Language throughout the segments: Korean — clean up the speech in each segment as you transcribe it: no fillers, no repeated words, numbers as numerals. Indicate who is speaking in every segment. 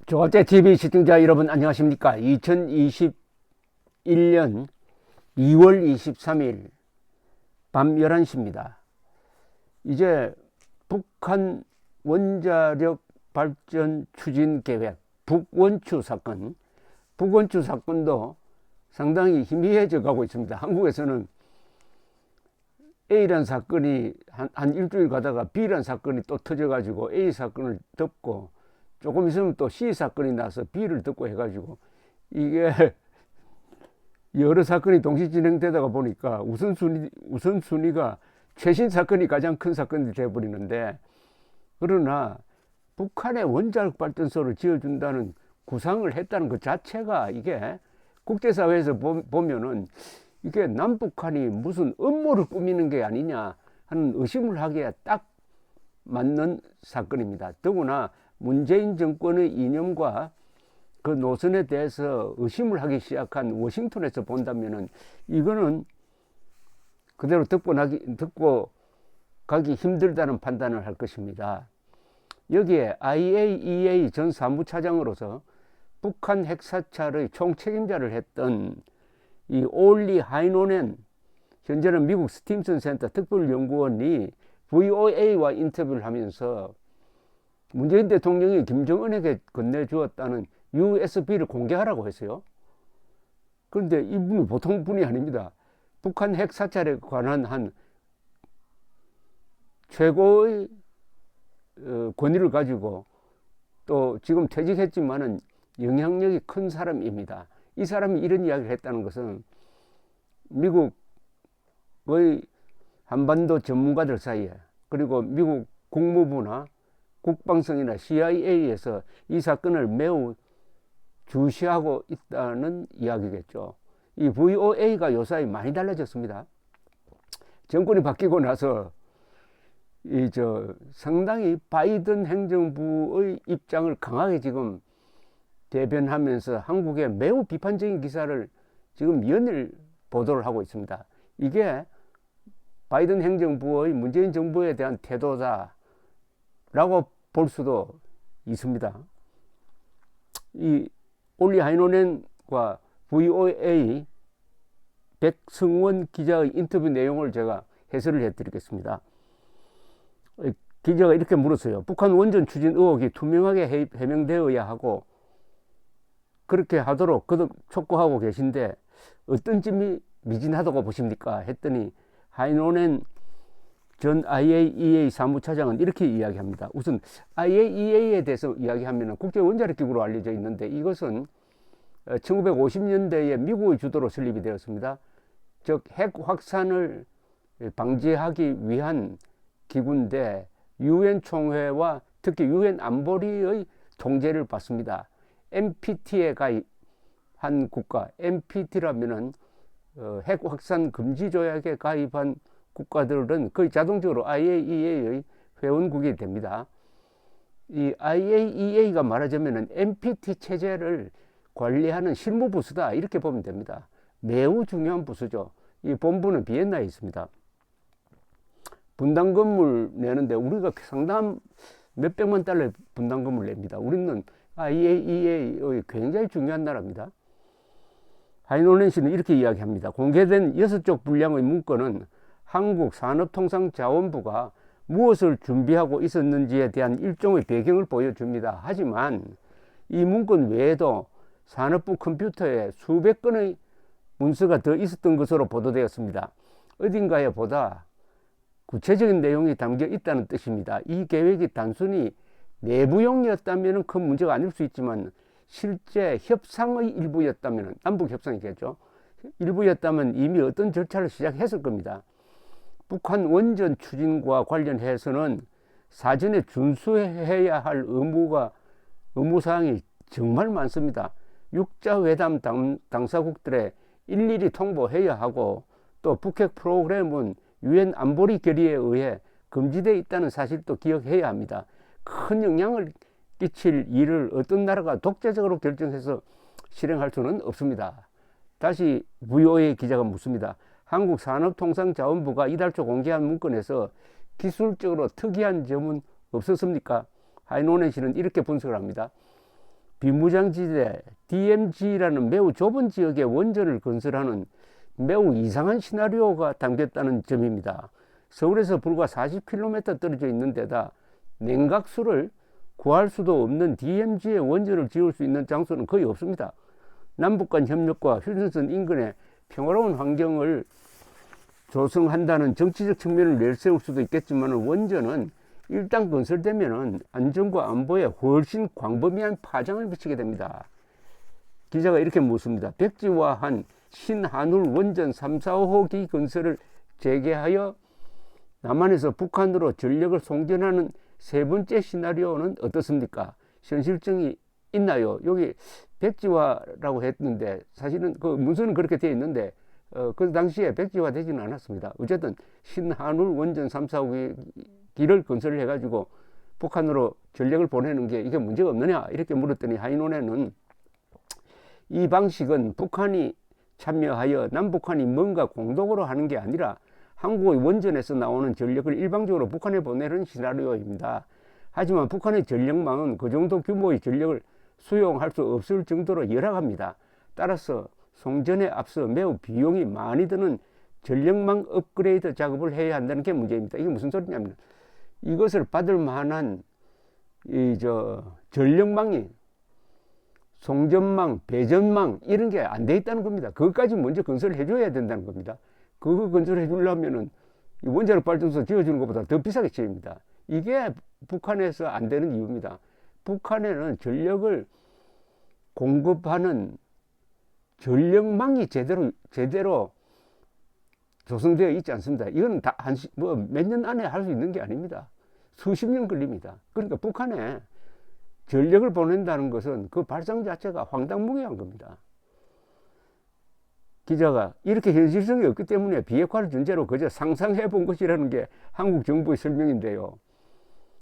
Speaker 1: 조갑제 TV 시청자 여러분 안녕하십니까? 2021년 2월 23일 밤 11시입니다. 이제 북한 원자력 발전 추진 계획 북원추 사건도 상당히 희미해져 가고 있습니다. 한국에서는 A라는 사건이 한 일주일 가다가 B라는 사건이 또 터져가지고 A 사건을 덮고 조금 있으면 또 C 사건이 나서 B를 덮고 해가지고 이게 여러 사건이 동시 진행되다가 보니까 우선순위가 최신 사건이 가장 큰 사건이 되어버리는데, 그러나 북한의 원자력 발전소를 지어준다는 구상을 했다는 것 자체가 이게 국제사회에서 보면은 이게 남북한이 무슨 음모를 꾸미는 게 아니냐 하는 의심을 하기에 딱 맞는 사건입니다. 더구나 문재인 정권의 이념과 그 노선에 대해서 의심을 하기 시작한 워싱턴에서 본다면은 이거는 그대로 듣고 가기 힘들다는 판단을 할 것입니다. 여기에 IAEA 전 사무차장으로서 북한 핵사찰의 총책임자를 했던 이 올리 하이노넨, 현재는 미국 스팀슨 센터 특별연구원이 VOA와 인터뷰를 하면서 문재인 대통령이 김정은에게 건네주었다는 USB를 공개하라고 했어요. 그런데 이분이 보통 분이 아닙니다. 북한 핵사찰에 관한 한 최고의 권위를 가지고 또 지금 퇴직했지만은 영향력이 큰 사람입니다. 이 사람이 이런 이야기를 했다는 것은 미국의 한반도 전문가들 사이에, 그리고 미국 국무부나 국방성이나 CIA에서 이 사건을 매우 주시하고 있다는 이야기겠죠. 이 VOA가 요사이 많이 달라졌습니다. 정권이 바뀌고 나서 상당히 바이든 행정부의 입장을 강하게 지금 대변하면서 한국에 매우 비판적인 기사를 지금 연일 보도를 하고 있습니다. 이게 바이든 행정부의 문재인 정부에 대한 태도다라고 볼 수도 있습니다. 이 올리 하이노넨과 VOA 백승원 기자의 인터뷰 내용을 제가 해설을 해드리겠습니다. 기자가 이렇게 물었어요. 북한 원전 추진 의혹이 투명하게 해명되어야 하고 그렇게 하도록 거듭 촉구하고 계신데 어떤 점이 미진하다고 보십니까? 했더니 하이노넨 전 IAEA 사무차장은 이렇게 이야기합니다. 우선 IAEA에 대해서 이야기하면 국제원자력기구로 알려져 있는데 이것은 1950년대에 미국의 주도로 설립이 되었습니다. 즉 핵 확산을 방지하기 위한 기구인데 UN 총회와 특히 UN 안보리의 통제를 받습니다. NPT에 가입한 국가, NPT라면은 핵 확산 금지 조약에 가입한 국가들은 거의 자동적으로 IAEA의 회원국이 됩니다. 이 IAEA가 말하자면 NPT 체제를 관리하는 실무부서다, 이렇게 보면 됩니다. 매우 중요한 부서죠. 이 본부는 비엔나에 있습니다. 분담 건물 내는데 우리가 상당한 몇백만 달러의 분담 건물 냅니다. 우리는 IAEA의 굉장히 중요한 나라입니다. 하이노넨 씨는 이렇게 이야기합니다. 공개된 6쪽 분량의 문건은 한국 산업통상자원부가 무엇을 준비하고 있었는지에 대한 일종의 배경을 보여줍니다. 하지만 이 문건 외에도 산업부 컴퓨터에 수백 건의 문서가 더 있었던 것으로 보도되었습니다. 어딘가에 보다 구체적인 내용이 담겨 있다는 뜻입니다. 이 계획이 단순히 내부용이었다면 큰 문제가 아닐 수 있지만 실제 협상의 일부였다면, 남북 협상이겠죠. 일부였다면 이미 어떤 절차를 시작했을 겁니다. 북한 원전 추진과 관련해서는 사전에 준수해야 할 의무사항이 정말 많습니다. 육자회담 당사국들에 일일이 통보해야 하고, 또 북핵 프로그램은 UN 안보리 결의에 의해 금지되어 있다는 사실도 기억해야 합니다. 큰 영향을 끼칠 일을 어떤 나라가 독자적으로 결정해서 실행할 수는 없습니다. 다시 VOA 기자가 묻습니다. 한국산업통상자원부가 이달 초 공개한 문건에서 기술적으로 특이한 점은 없었습니까? 하이노넨 씨는 이렇게 분석을 합니다. 비무장지대 DMZ라는 매우 좁은 지역에 원전을 건설하는 매우 이상한 시나리오가 담겼다는 점입니다. 서울에서 불과 40km 떨어져 있는 데다 냉각수를 구할 수도 없는 DMZ에 원전을 지을 수 있는 장소는 거의 없습니다. 남북 간 협력과 휴전선 인근의 평화로운 환경을 조성한다는 정치적 측면을 내세울 수도 있겠지만 원전은 일단 건설되면 안전과 안보에 훨씬 광범위한 파장을 미치게 됩니다. 기자가 이렇게 묻습니다. 백지화한 신한울 원전 3, 4호기 건설을 재개하여 남한에서 북한으로 전력을 송전하는 세 번째 시나리오는 어떻습니까? 현실성이 있나요? 여기 백지화라고 했는데 사실은 그 문서는 그렇게 되어 있는데 그 당시에 백지화 되지는 않았습니다. 어쨌든 신한울 원전 3, 4호기를 건설을 해가지고 북한으로 전력을 보내는 게 이게 문제가 없느냐 이렇게 물었더니 하이논에는 이 방식은 북한이 참여하여 남북한이 뭔가 공동으로 하는 게 아니라 한국의 원전에서 나오는 전력을 일방적으로 북한에 보내는 시나리오입니다. 하지만 북한의 전력망은 그 정도 규모의 전력을 수용할 수 없을 정도로 열악합니다. 따라서 송전에 앞서 매우 비용이 많이 드는 전력망 업그레이드 작업을 해야 한다는 게 문제입니다. 이게 무슨 소리냐면 이것을 받을 만한 전력망이 송전망, 배전망 이런 게 안 돼 있다는 겁니다. 그것까지 먼저 건설을 해줘야 된다는 겁니다. 그거 건설해 주려면은 원자력 발전소 지어주는 것보다 더 비싸게 지입니다. 이게 북한에서 안 되는 이유입니다. 북한에는 전력을 공급하는 전력망이 제대로 조성되어 있지 않습니다. 이건 다 몇 년 안에 할 수 있는 게 아닙니다. 수십 년 걸립니다. 그러니까 북한에 전력을 보낸다는 것은 그 발상 자체가 황당무계한 겁니다. 기자가 이렇게 현실성이 없기 때문에 비핵화를 전제로 그저 상상해 본 것이라는 게 한국 정부의 설명인데요.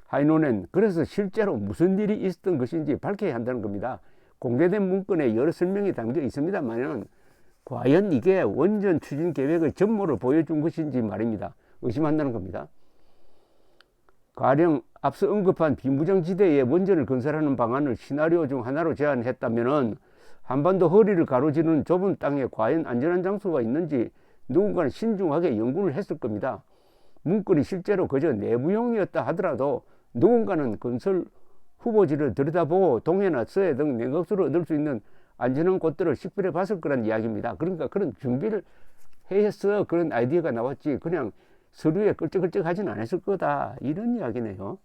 Speaker 1: 하이논은 그래서 실제로 무슨 일이 있었던 것인지 밝혀야 한다는 겁니다. 공개된 문건에 여러 설명이 담겨 있습니다만 과연 이게 원전 추진 계획의 전모를 보여준 것인지 말입니다. 의심한다는 겁니다. 가령 앞서 언급한 비무장지대에 원전을 건설하는 방안을 시나리오 중 하나로 제안했다면 한반도 허리를 가로지르는 좁은 땅에 과연 안전한 장소가 있는지 누군가는 신중하게 연구를 했을 겁니다. 문건이 실제로 그저 내부용이었다 하더라도 누군가는 건설 후보지를 들여다보고 동해나 서해 등 냉각수를 얻을 수 있는 안전한 곳들을 식별해 봤을 거란 이야기입니다. 그러니까 그런 준비를 해서 그런 아이디어가 나왔지 그냥 서류에 끌적끌적 하진 않았을 거다 이런 이야기네요.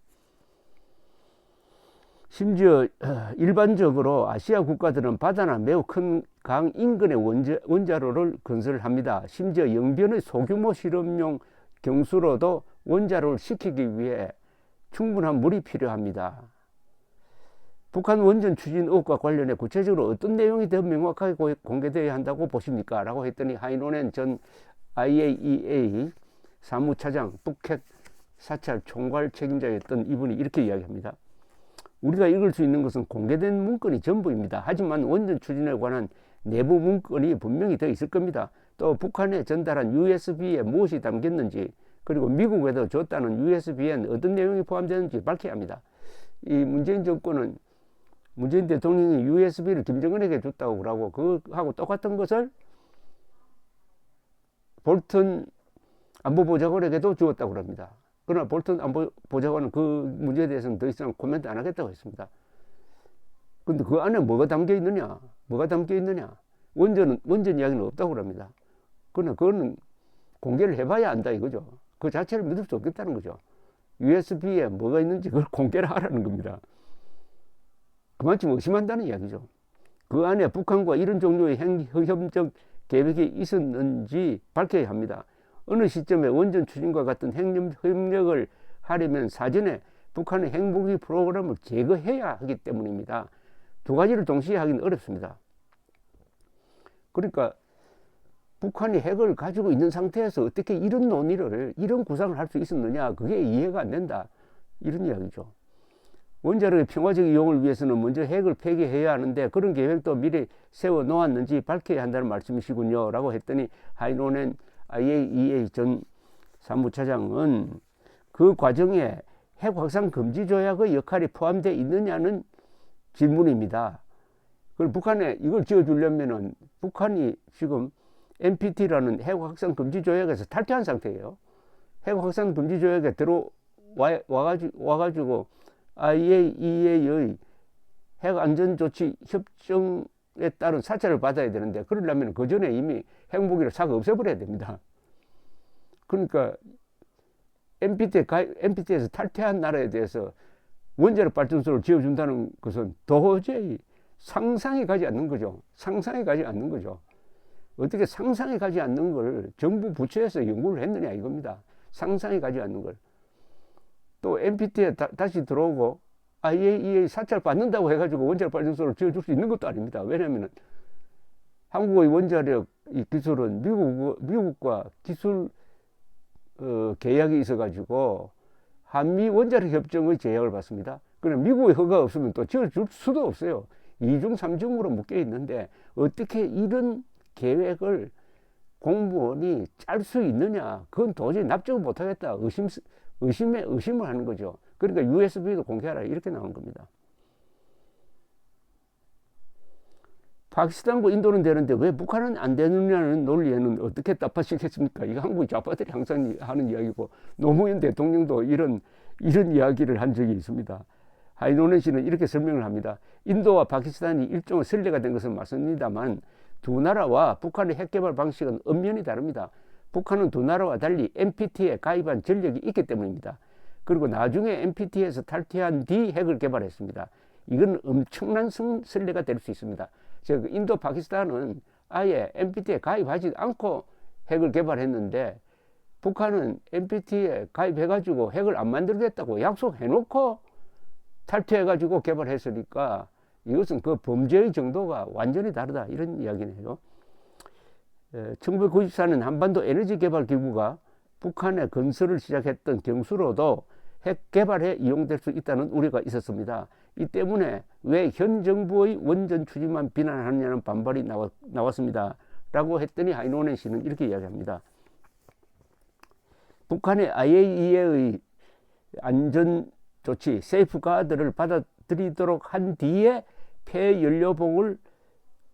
Speaker 1: 심지어 일반적으로 아시아 국가들은 바다나 매우 큰 강 인근의 원자로를 건설합니다. 심지어 영변의 소규모 실험용 경수로도 원자로를 식히기 위해 충분한 물이 필요합니다. 북한 원전 추진 의혹과 관련해 구체적으로 어떤 내용이 더 명확하게 공개되어야 한다고 보십니까? 라고 했더니 하이논엔 전 IAEA 사무차장 북핵 사찰 총괄 책임자였던 이분이 이렇게 이야기합니다. 우리가 읽을 수 있는 것은 공개된 문건이 전부입니다. 하지만 원전 추진에 관한 내부 문건이 분명히 더 있을 겁니다. 또 북한에 전달한 USB에 무엇이 담겼는지 그리고 미국에도 줬다는 USB엔 어떤 내용이 포함되는지 밝혀야 합니다. 이 문재인 정권은 문재인 대통령이 USB를 김정은에게 줬다고 그러고 그하고 똑같은 것을 볼턴 안보보좌관에게도 주었다고 합니다. 그러나 볼턴 안보보좌관은 그 문제에 대해서는 더 이상 코멘트 안 하겠다고 했습니다. 근데 그 안에 뭐가 담겨 있느냐? 원전 이야기는 없다고 합니다. 그러나 그거는 공개를 해봐야 안다 이거죠. 그 자체를 믿을 수 없겠다는 거죠. USB에 뭐가 있는지 그걸 공개를 하라는 겁니다. 그만큼 의심한다는 이야기죠. 그 안에 북한과 이런 종류의 핵협력 계획이 있었는지 밝혀야 합니다. 어느 시점에 원전 추진과 같은 핵협력을 하려면 사전에 북한의 핵무기 프로그램을 제거해야 하기 때문입니다. 두 가지를 동시에 하기는 어렵습니다. 그러니까 북한이 핵을 가지고 있는 상태에서 어떻게 이런 논의를, 이런 구상을 할 수 있었느냐, 그게 이해가 안 된다. 이런 이야기죠. 원자력의 평화적 이용을 위해서는 먼저 핵을 폐기해야 하는데 그런 계획도 미리 세워 놓았는지 밝혀야 한다는 말씀이시군요. 라고 했더니 하이논엔 IAEA 전 사무차장은 그 과정에 핵 확산 금지 조약의 역할이 포함되어 있느냐는 질문입니다. 그리고 북한에 이걸 지어주려면은 북한이 지금 NPT라는 핵 확산 금지 조약에서 탈퇴한 상태예요. 핵 확산 금지 조약에 와가지고 IAEA의 핵 안전 조치 협정에 따른 사찰을 받아야 되는데, 그러려면 그 전에 이미 핵무기를 싹 없애버려야 됩니다. 그러니까 NPT에서 탈퇴한 나라에 대해서 원자력 발전소를 지어준다는 것은 도저히 상상이 가지 않는 거죠. 상상이 가지 않는 거죠. 어떻게 상상이 가지 않는 걸 정부 부처에서 연구를 했느냐 이겁니다. 상상이 가지 않는 걸. 또 NPT에 다시 들어오고 IAEA 사찰 받는다고 해가지고 원자력 발전소를 지어줄 수 있는 것도 아닙니다. 왜냐하면 한국의 원자력 기술은 미국과 기술 계약이 있어가지고 한미 원자력 협정의 제약을 받습니다. 그럼 미국의 허가가 없으면 또 지어줄 수도 없어요. 2중 3중으로 묶여 있는데 어떻게 이런 계획을 공무원이 짤 수 있느냐, 그건 도저히 납득을 못하겠다. 의심을 하는 거죠. 그러니까 USB도 공개하라 이렇게 나온 겁니다. 파키스탄과 인도는 되는데 왜 북한은 안 되느냐는 논리에는 어떻게 답하시겠습니까? 이거 한국의 좌파들이 항상 하는 이야기고, 노무현 대통령도 이런 이야기를 한 적이 있습니다. 하이노넨 씨는 이렇게 설명을 합니다. 인도와 파키스탄이 일종의 선례가 된 것은 맞습니다만 두 나라와 북한의 핵개발 방식은 엄연히 다릅니다. 북한은 두 나라와 달리 NPT에 가입한 전력이 있기 때문입니다. 그리고 나중에 NPT에서 탈퇴한 뒤 핵을 개발했습니다. 이건 엄청난 선례가 될 수 있습니다. 즉 인도 파키스탄은 아예 NPT에 가입하지 않고 핵을 개발했는데, 북한은 NPT에 가입해가지고 핵을 안 만들겠다고 약속해놓고 탈퇴해가지고 개발했으니까 이것은 그 범죄의 정도가 완전히 다르다 이런 이야기네요. 1994년 한반도 에너지 개발 기구가 북한의 건설을 시작했던 경수로도 핵 개발에 이용될 수 있다는 우려가 있었습니다. 이 때문에 왜 현 정부의 원전 추진만 비난하느냐는 반발이 나왔습니다. 라고 했더니 하이노넨 씨는 이렇게 이야기합니다. 북한의 IAEA의 안전조치, 세이프가드를 받아들이도록 한 뒤에 폐연료봉을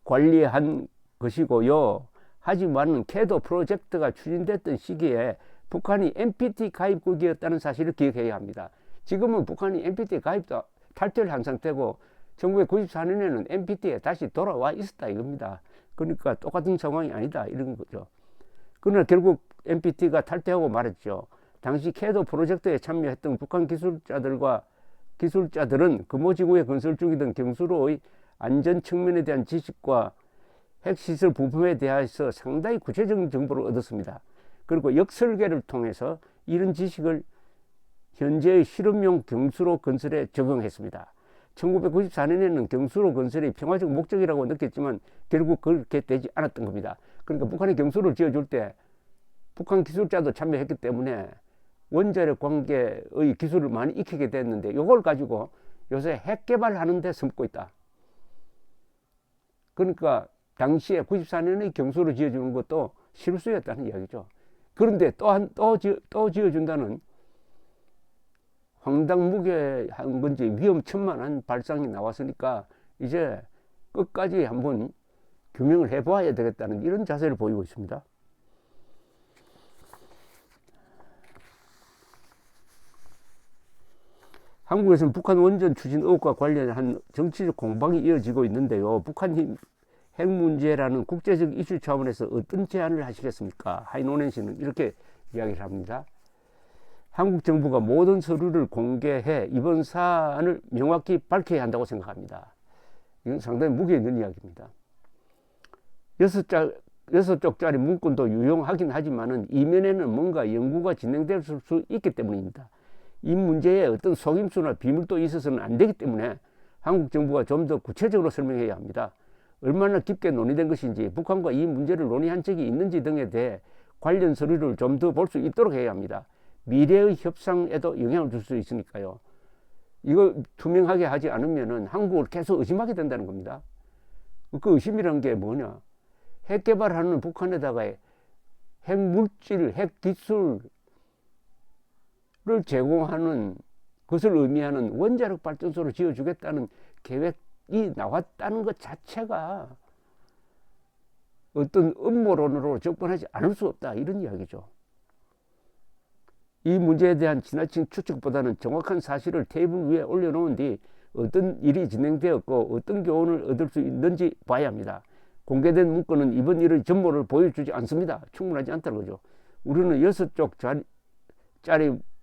Speaker 1: 관리한 것이고요. 하지만 캐도 프로젝트가 추진됐던 시기에 북한이 NPT 가입국이었다는 사실을 기억해야 합니다. 지금은 북한이 NPT 가입도 탈퇴를 한 상태고 1994년에는 NPT에 다시 돌아와 있었다 이겁니다. 그러니까 똑같은 상황이 아니다 이런 거죠. 그러나 결국 NPT가 탈퇴하고 말았죠. 당시 캐도 프로젝트에 참여했던 북한 기술자들은 금호지구에 건설 중이던 경수로의 안전 측면에 대한 지식과 핵시설 부품에 대해서 상당히 구체적인 정보를 얻었습니다. 그리고 역설계를 통해서 이런 지식을 현재의 실험용 경수로 건설에 적용했습니다. 1994년에는 경수로 건설이 평화적 목적이라고 느꼈지만 결국 그렇게 되지 않았던 겁니다. 그러니까 북한이 경수를 지어줄 때 북한 기술자도 참여했기 때문에 원자력 관계의 기술을 많이 익히게 됐는데 이걸 가지고 요새 핵 개발하는 데 숨고 있다. 그러니까 당시에 94년에 경수를 지어주는 것도 실수였다는 이야기죠. 그런데 또 지어준다는 황당무계한 건지 위험천만한 발상이 나왔으니까 이제 끝까지 한번 규명을 해봐야 되겠다는 이런 자세를 보이고 있습니다. 한국에서는 북한 원전 추진 의혹과 관련한 정치적 공방이 이어지고 있는데요. 북한 핵 문제라는 국제적 이슈 차원에서 어떤 제안을 하시겠습니까? 하이노넨 씨는 이렇게 이야기를 합니다. 한국 정부가 모든 서류를 공개해 이번 사안을 명확히 밝혀야 한다고 생각합니다. 이건 상당히 무게 있는 이야기입니다. 6쪽짜리 문건도 유용하긴 하지만은 이면에는 뭔가 연구가 진행될 수 있기 때문입니다. 이 문제에 어떤 속임수나 비밀도 있어서는 안 되기 때문에 한국 정부가 좀 더 구체적으로 설명해야 합니다. 얼마나 깊게 논의된 것인지, 북한과 이 문제를 논의한 적이 있는지 등에 대해 관련 서류를 좀 더 볼 수 있도록 해야 합니다. 미래의 협상에도 영향을 줄 수 있으니까요. 이거 투명하게 하지 않으면은 한국을 계속 의심하게 된다는 겁니다. 그 의심이라는 게 뭐냐? 핵 개발하는 북한에다가 핵 물질, 핵 기술을 제공하는 것을 의미하는 원자력 발전소를 지어주겠다는 계획 나왔다는 것 자체가 어떤 음모론으로 접근하지 않을 수 없다, 이런 이야기죠. 이 문제에 대한 지나친 추측보다는 정확한 사실을 테이블 위에 올려놓은 뒤 어떤 일이 진행되었고 어떤 교훈을 얻을 수 있는지 봐야 합니다. 공개된 문건은 이번 일의 전모를 보여주지 않습니다. 충분하지 않다는 거죠. 우리는 6쪽짜리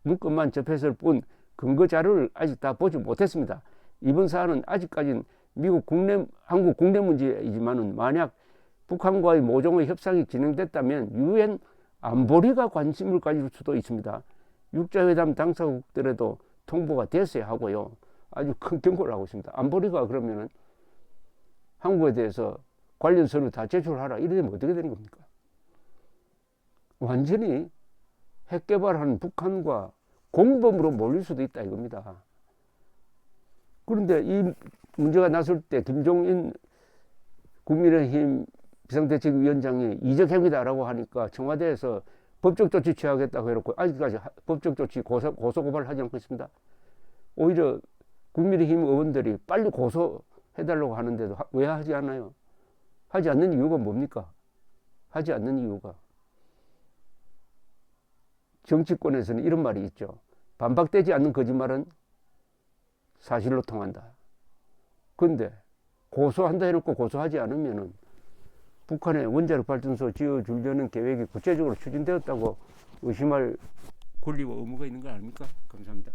Speaker 1: 문건만 접했을 뿐 근거 자료를 아직 다 보지 못했습니다. 이번 사안은 아직까지는 한국 국내 문제이지만은 만약 북한과의 모종의 협상이 진행됐다면 유엔 안보리가 관심을 가질 수도 있습니다. 육자회담 당사국들에도 통보가 됐어야 하고요. 아주 큰 경고를 하고 있습니다. 안보리가 그러면은 한국에 대해서 관련 서류 다 제출하라, 이러면 어떻게 되는 겁니까? 완전히 핵 개발하는 북한과 공범으로 몰릴 수도 있다, 이겁니다. 그런데 이 문제가 났을 때 김종인 국민의힘 비상대책위원장이 이적행위다라고 하니까 청와대에서 법적 조치 취하겠다고 해놓고 아직까지 법적 조치 고소고발을 하지 않고 있습니다. 오히려 국민의힘 의원들이 빨리 고소해달라고 하는데도 왜 하지 않아요? 하지 않는 이유가 뭡니까? 하지 않는 이유가, 정치권에서는 이런 말이 있죠. 반박되지 않는 거짓말은 사실로 통한다. 그런데 고소한다 해놓고 고소하지 않으면은 북한의 원자력 발전소 지어주려는 계획이 구체적으로 추진되었다고 의심할 권리와 의무가 있는 거 아닙니까? 감사합니다.